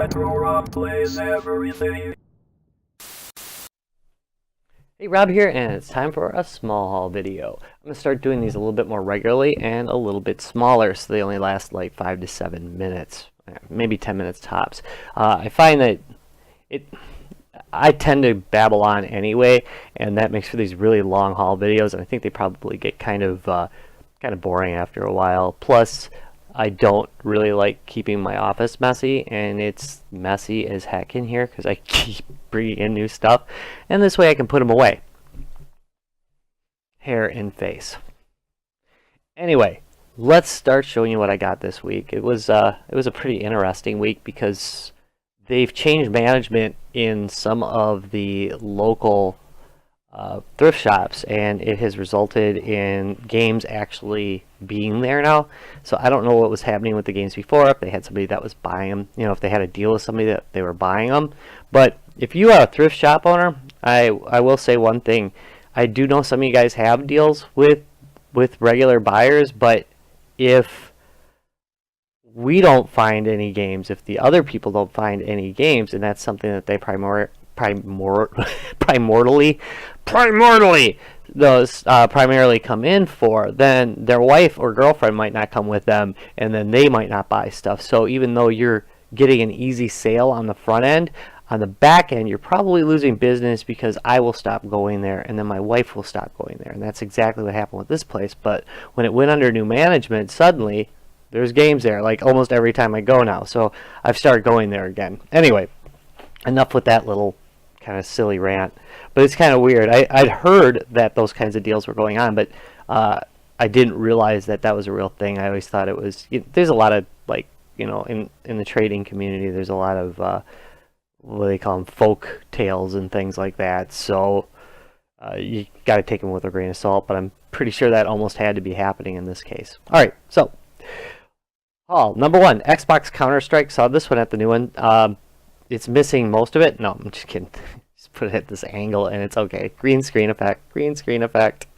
Retro Rob plays everything. Hey, Rob here, and it's time for a small haul video. I'm going to start doing these a little bit more regularly and a little bit smaller, so they only last like 5 to 7 minutes, maybe 10 minutes tops. I find that I tend to babble on anyway, and that makes for these really long haul videos, and I think they probably get kind of boring after a while. Plus, I don't really like keeping my office messy, and it's messy as heck in here because I keep bringing in new stuff, and this way I can put them away. Hair and face. Anyway, let's start showing you what I got this week. It was a pretty interesting week because they've changed management in some of the local thrift shops, and it has resulted in games actually being there now. So I don't know what was happening with the games before, if they had somebody that was buying them, you know, if they had a deal with somebody that they were buying them. But if you are a thrift shop owner, I will say one thing. I do know some of you guys have deals with regular buyers, but if we don't find any games, if the other people don't find any games, and that's something that they primarily come in for, then their wife or girlfriend might not come with them, and then they might not buy stuff. So even though you're getting an easy sale on the front end, on the back end you're probably losing business because I will stop going there, and then my wife will stop going there. And that's exactly what happened with this place. But when it went under new management, suddenly there's games there like almost every time I go now. So I've started going there again. Anyway, enough with that little kind of silly rant, but it's kind of weird. I'd heard that those kinds of deals were going on, but I didn't realize that that was a real thing. I always thought it was, there's a lot of, like, you know, in the trading community, there's a lot of what do they call them, folk tales and things like that. So you got to take them with a grain of salt, but I'm pretty sure that almost had to be happening in this case. All right, so number one, Xbox Counter-Strike. Saw this one at the new one. It's missing most of it. No, I'm just kidding. Just put it at this angle and it's okay. Green screen effect. Green screen effect.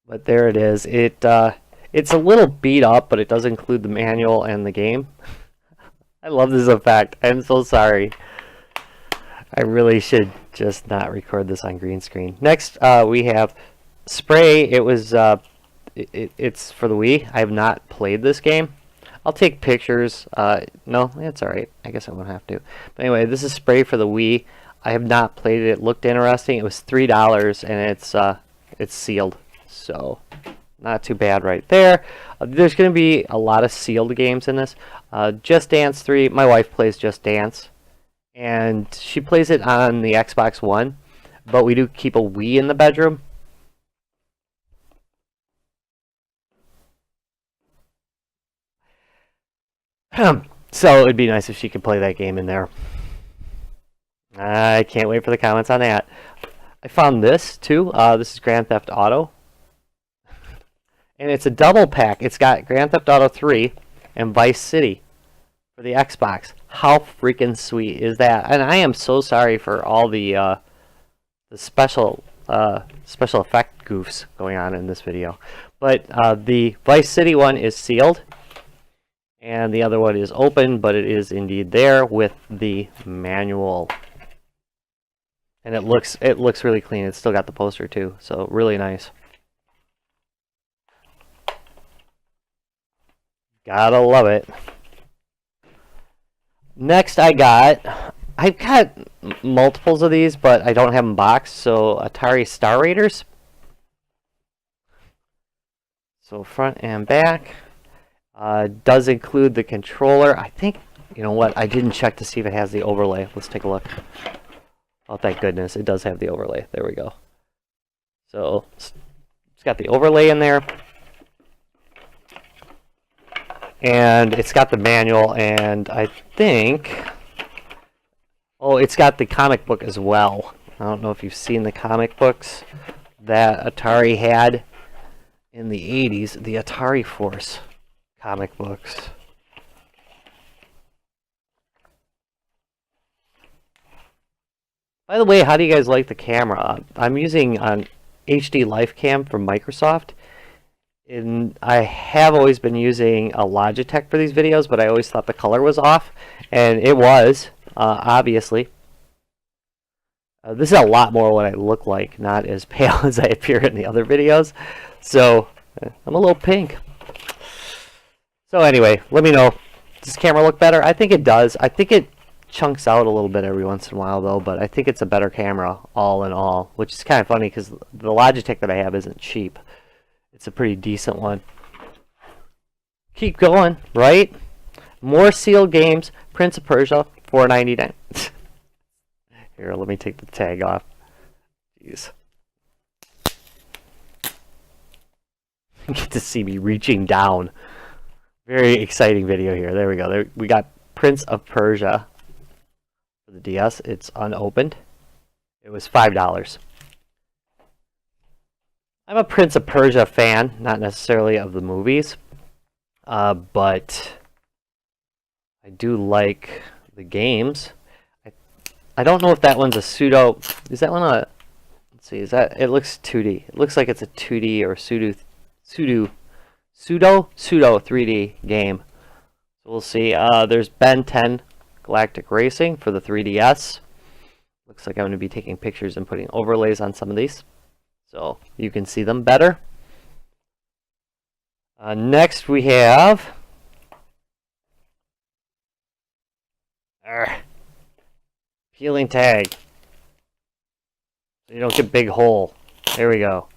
But there it is. It's a little beat up, but it does include the manual and the game. I love this effect. I'm so sorry. I really should just not record this on green screen. Next, we have Spray. It was it's for the Wii. I have not played this game. I'll take pictures. No, it's alright. I guess I won't have to. But anyway, this is Spray for the Wii. I have not played it. It looked interesting. It was $3, and it's sealed. So, not too bad right there. There's going to be a lot of sealed games in this. Just Dance 3. My wife plays Just Dance, and she plays it on the Xbox One. But we do keep a Wii in the bedroom. So it'd be nice if she could play that game in there. I can't wait for the comments on that. I found this too. This is Grand Theft Auto, and it's a double pack. It's got Grand Theft Auto 3 and Vice City for the Xbox. How freaking sweet is that? And I am so sorry for all the special effect goofs going on in this video. But the Vice City one is sealed, and the other one is open, but it is indeed there with the manual. And it looks really clean. It's still got the poster too, so really nice. Gotta love it. Next, I've got multiples of these, but I don't have them boxed. So Atari Star Raiders. So front and back. Does include the controller. I think, you know what, I didn't check to see if it has the overlay. Let's take a look. Oh, thank goodness, it does have the overlay. There we go. So it's got the overlay in there, and it's got the manual, and I think, oh, it's got the comic book as well. I don't know if you've seen the comic books that Atari had in the 80s, the Atari Force comic books. By the way, how do you guys like the camera? I'm using an HD Life Cam from Microsoft, And I have always been using a Logitech for these videos, but I always thought the color was off, and it was, obviously. This is a lot more what I look like, not as pale as I appear in the other videos. So, I'm a little pink. So anyway, let me know. Does this camera look better? I think it does. I think it chunks out a little bit every once in a while, though, but I think it's a better camera, all in all, which is kind of funny because the Logitech that I have isn't cheap. It's a pretty decent one. Keep going, right? More sealed games. Prince of Persia, $4.99. Here, let me take the tag off. Jeez. You get to see me reaching down. Very exciting video here. There we go. There, we got Prince of Persia for the DS. It's unopened. It was $5. I'm a Prince of Persia fan, not necessarily of the movies, but I do like the games. I don't know if that one's a pseudo. Is that one a? Let's see. Is that? It looks 2D. It looks like it's a 2D or pseudo 3D game. So we'll see. There's Ben 10 Galactic Racing for the 3DS. Looks like I'm going to be taking pictures and putting overlays on some of these, so you can see them better. Next we have peeling tag, so you don't get big hole. There we go.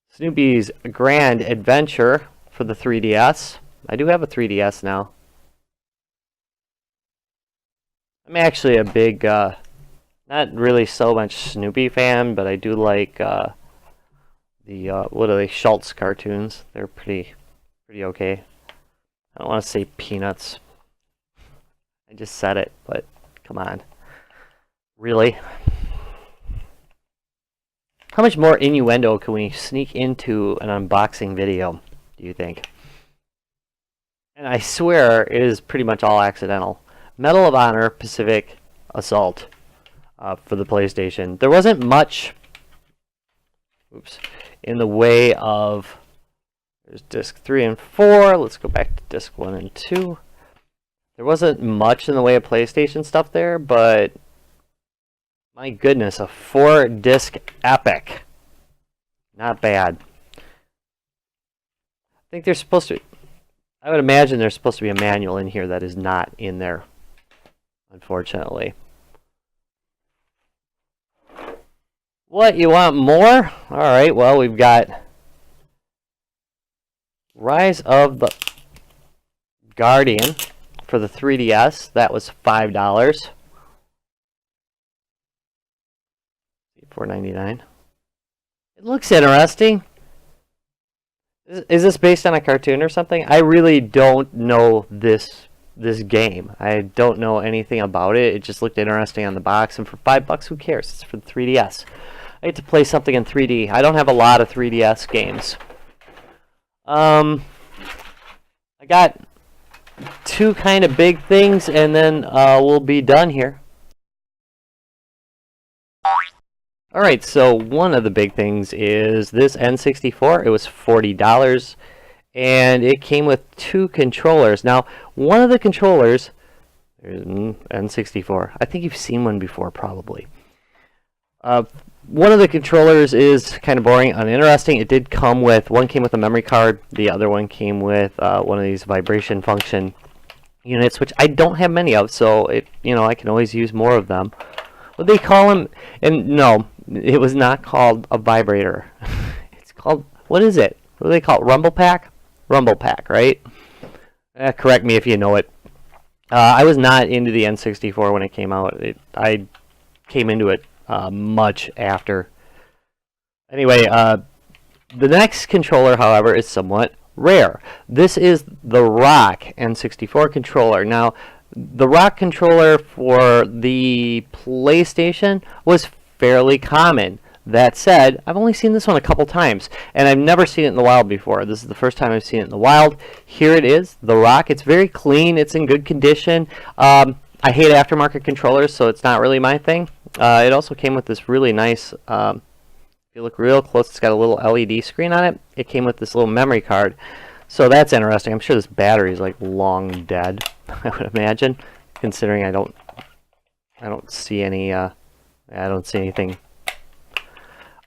Snoopy's Grand Adventure for the 3DS. I do have a 3DS now. I'm actually a big, not really so much Snoopy fan, but I do like the what are they, Schultz cartoons. They're pretty okay. I don't want to say Peanuts. I just said it, but come on. Really? How much more innuendo can we sneak into an unboxing video, do you think? And I swear it is pretty much all accidental. Medal of Honor Pacific Assault for the PlayStation. There wasn't much in the way of... There's disc 3 and 4. Let's go back to disc 1 and 2. There wasn't much in the way of PlayStation stuff there, but my goodness, a 4-disc epic. Not bad. I think there's supposed to... I would imagine there's supposed to be a manual in here that is not in there, unfortunately. What, you want more? Alright, well, we've got Rise of the Guardian for the 3DS. That was $5. $4.99. It looks interesting. Is this based on a cartoon or something? I really don't know this game. I don't know anything about it. It just looked interesting on the box, and for $5, who cares? It's for the 3DS. I get to play something in 3D. I don't have a lot of 3DS games. I got two kind of big things, and then we'll be done here. Alright, so one of the big things is this N64. It was $40, and it came with two controllers. Now, one of the controllers, there's N64. I think you've seen one before, probably. One of the controllers is kind of boring, uninteresting. It did come with, one came with a memory card, the other one came with one of these vibration function units, which I don't have many of, so I can always use more of them. What they call them, and no, it was not called a vibrator. It's called, what is it? What do they call it? Rumble Pack? Rumble Pack, right? Correct me if you know it. I was not into the N64 when it came out. I came into it much after. Anyway, the next controller, however, is somewhat rare. This is the Rock N64 controller. Now, the Rock controller for the PlayStation was fairly common. That said, I've only seen this one a couple times, and I've never seen it in the wild before. This is the first time I've seen it in the wild. Here it is, the Rock. It's very clean. It's in good condition. I hate aftermarket controllers, so it's not really my thing. It also came with this really nice If you look real close, it's got a little LED screen on it. It came with this little memory card. So that's interesting. I'm sure this battery is like long dead, I would imagine, considering I don't see any I don't see anything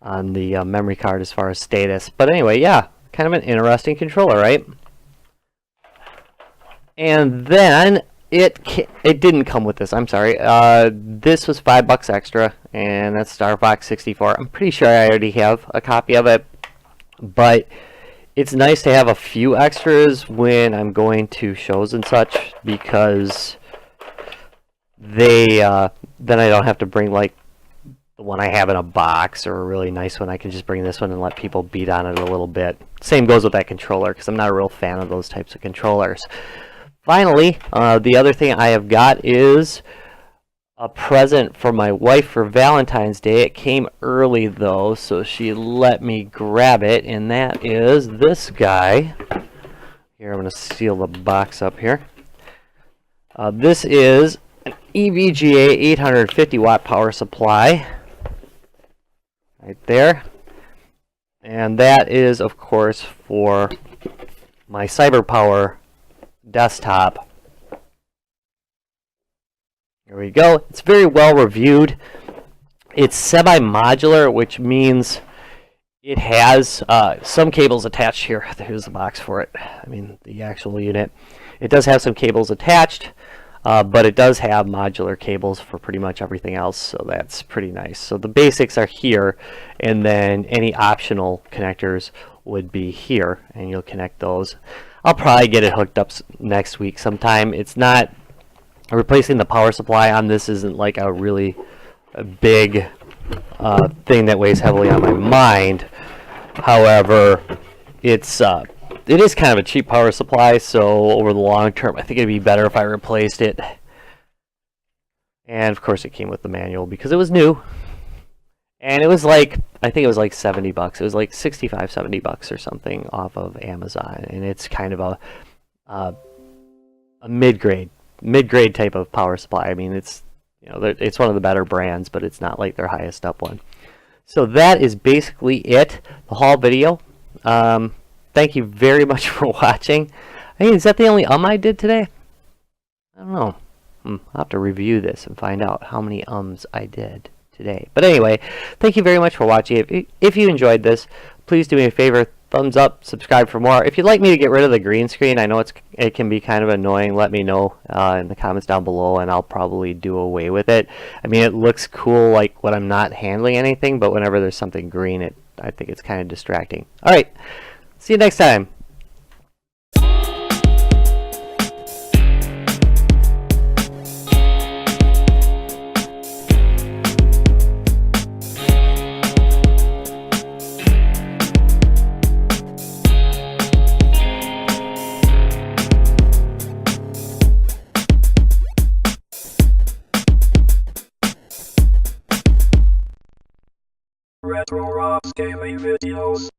on the memory card as far as status. But anyway, yeah, kind of an interesting controller, right? And then it didn't come with this. I'm sorry. This was $5 extra, and that's Star Fox 64. I'm pretty sure I already have a copy of it, but it's nice to have a few extras when I'm going to shows and such, because they then I don't have to bring like the one I have in a box or a really nice one. I can just bring this one and let people beat on it a little bit. Same goes with that controller, because I'm not a real fan of those types of controllers. Finally, the other thing I have got is a present for my wife for Valentine's Day. It came early though, so she let me grab it, and that is this guy. Here, I'm going to seal the box up here. This is an EVGA 850 watt power supply. Right there. And that is, of course, for my CyberPower desktop. Here we go. It's very well reviewed. It's semi-modular, which means it has some cables attached here. Here's the box for it. I mean, the actual unit. It does have some cables attached, but it does have modular cables for pretty much everything else, so that's pretty nice. So the basics are here, and then any optional connectors would be here, and you'll connect those. I'll probably get it hooked up next week sometime. It's not replacing the power supply on this isn't like a really big thing that weighs heavily on my mind. However, it is kind of a cheap power supply, so over the long term I think it'd be better if I replaced it. And of course it came with the manual because it was new. And it was like, I think it was like $70. It was like $65-70 or something off of Amazon, and it's kind of a mid-grade type of power supply. I mean, it's, you know, it's one of the better brands, but it's not like their highest up one. So that is basically it, the haul video. Thank you very much for watching. Hey, is that the only I did today? I don't know. I'll have to review this and find out how many I did today. But anyway, thank you very much for watching. If you enjoyed this, please do me a favor, thumbs up, subscribe for more. If you'd like me to get rid of the green screen, I know it can be kind of annoying, let me know in the comments down below, and I'll probably do away with it. I mean, it looks cool like when I'm not handling anything, but whenever there's something green, I think it's kind of distracting. Alright, see you next time. Retro Rocks Gaming Videos.